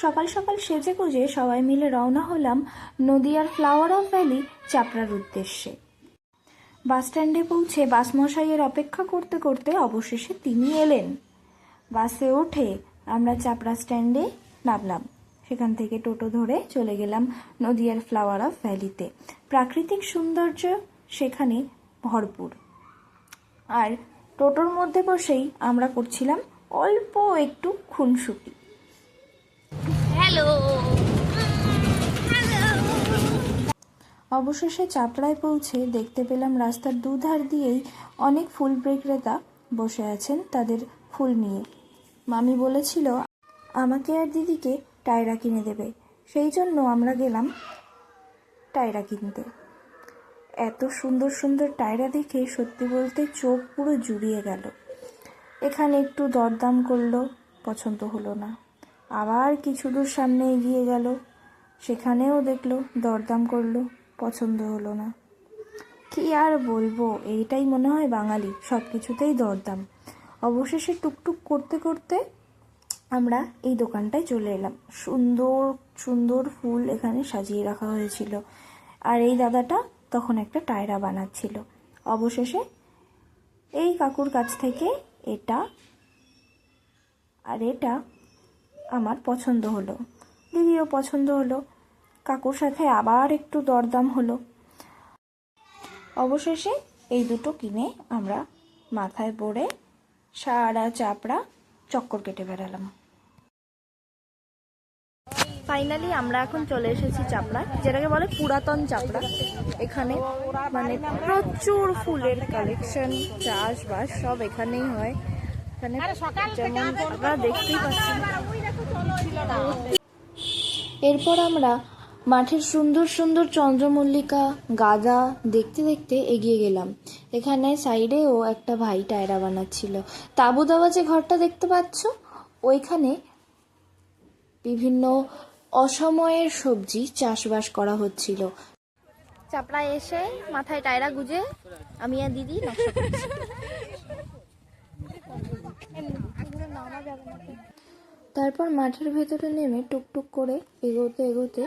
সকাল সকাল সেজে গুজে সবাই মিলে রওনা হলাম নদিয়ার ফ্লাওয়ার অফ ভ্যালি চাপড়ার উদ্দেশ্যে। বাসস্ট্যান্ডে পৌঁছে বাসমশাইয়ের অপেক্ষা করতে করতে অবশেষে তিনি এলেন। বাসে ওঠে আমরা চাপড়া স্ট্যান্ডে নামলাম। সেখান থেকে টোটো ধরে চলে গেলাম নদিয়ার ফ্লাওয়ার অফ ভ্যালিতে। প্রাকৃতিক সৌন্দর্য সেখানে ভরপুর। আর টোটোর মধ্যে বসেই আমরা করছিলাম অল্প একটু খুনসুটি। হ্যালো। অবশেষে চাপড়ায় পৌঁছে দেখতে পেলাম রাস্তার দুধার দিয়েই অনেক ফুল বিক্রেতা বসে আছেন তাদের ফুল নিয়ে। মামি বলেছিল আমাকে আর দিদিকে টায়রা কিনে দেবে, সেই জন্য আমরা গেলাম টায়রা কিনতে। এত সুন্দর সুন্দর টায়রা দেখে সত্যি বলতে চোখ পুরো জুড়িয়ে গেল। এখানে একটু দরদাম করলো, পছন্দ হলো না। আবার কিছু দূর সামনে এগিয়ে গেল, সেখানেও দেখলো, দরদাম করলো, পছন্দ হলো না। কি আর বলবো, এইটাই মনে হয় বাঙালি, সব কিছুতেই দরদাম। অবশেষে টুকটুক করতে করতে আমরা এই দোকানটায় চলে এলাম। সুন্দর সুন্দর ফুল এখানে সাজিয়ে রাখা হয়েছিল। আর এই দাদাটা তখন একটা টায়রা বানাচ্ছিল। অবশেষে এই কাকুর কাছ থেকে এটা আর এটা আমার পছন্দ হলো, দিদিও পছন্দ হলো। কাকুর সাথে আবার একটু দরদাম হলো। অবশেষে এই দুটো কিনে আমরা মাথায় পরে সারা চাপড়া চক্কর কেটে বেড়ালাম। ফাইনালি আমরা এখন চলে এসেছি চাপড়ায়, যেটাকে বলে পুরাতন চাপড়া। এখানে মানে প্রচুর ফুলের কালেকশন, চাষবাস সব এখানেই হয়। এখানে যেমন আমরা দেখতেই পাচ্ছি। এরপর আমরা মাঠের সুন্দর সুন্দর চন্দ্রমল্লিকা, গাঁদা দেখতে দেখতে এগিয়ে গেলাম। এখানে সাইডেও একটা ভাই টায়রা বানাচ্ছিল। তাঁবু দেওয়া যে ঘরটা দেখতে পাচ্ছ, ওইখানে বিভিন্ন অসময়ের সবজি চাষবাস করা হচ্ছিল। চাপড়ায় এসে মাথায় টায়রা গুজে আমি আর দিদি তারপর মাঠের ভেতরে নেমে টুকটুক করে এগোতে এগোতে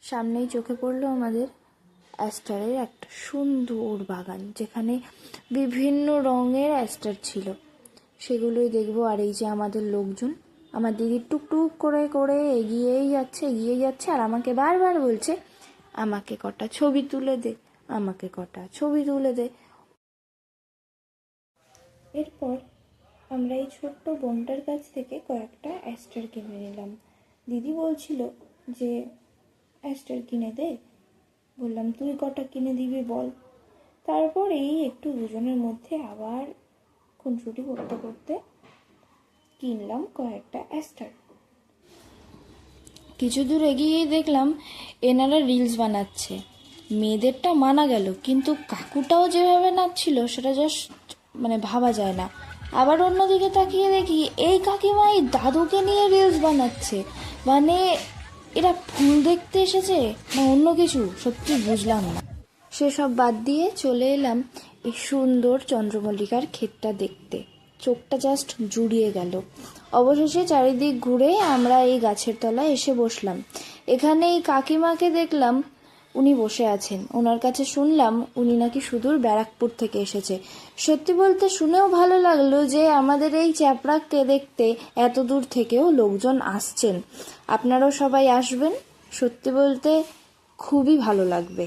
সামনেই চোখে পড়লো আমাদের অ্যাস্টারের একটা সুন্দর বাগান, যেখানে বিভিন্ন রঙের অ্যাস্টার ছিল। সেগুলোই দেখবো। আর এই যে আমাদের লোকজন, আমার দিদি টুকটুক করে করে এগিয়েই যাচ্ছে আর আমাকে বারবার বলছে আমাকে কটা ছবি তুলে দে, আমাকে কটা ছবি তুলে দে। এরপর আমরা এই ছোট্ট বোনটার কাছ থেকে কয়েকটা অ্যাস্টার কিনে নিলাম। দিদি বলছিল যে অ্যাস্টার কিনে দে, বললাম তুই কটা কিনে দিবি বল। তারপর এই একটু দুজনের মধ্যে আবার খুনসুটি করতে করতে কিনলাম কয়েকটা অ্যাস্টার। কিছু দূর এগিয়েই দেখলাম এনারা রিলস বানাচ্ছে। মেয়েদেরটা মানা গেল, কিন্তু কাকুটাও যেভাবে নাচছিল সেটা জাস্ট মানে ভাবা যায় না। আবার অন্যদিকে তাকিয়ে দেখি এই কাকিমা এই দাদুকে নিয়ে রিলস বানাচ্ছে। মানে এরা ফুল দেখতে এসেছে না অন্য কিছু, সত্যি বুঝলাম না। সেসব বাদ দিয়ে চলে এলাম এই সুন্দর চন্দ্রমল্লিকার ক্ষেতটা দেখতে। চোখটা জাস্ট জুড়িয়ে গেল। অবশেষে চারিদিক ঘুরে আমরা এই গাছের তলায় এসে বসলাম। এখানে এই কাকিমাকে দেখলাম, উনি বসে আছেন। ওনার কাছে শুনলাম উনি নাকি সুদূর ব্যারাকপুর থেকে এসেছে। সত্যি বলতে শুনেও ভালো লাগলো যে আমাদের এই চাপড়াকে দেখতে এত দূর থেকেও লোকজন আসছেন। আপনারাও সবাই আসবেন, সত্যি বলতে খুবই ভালো লাগবে।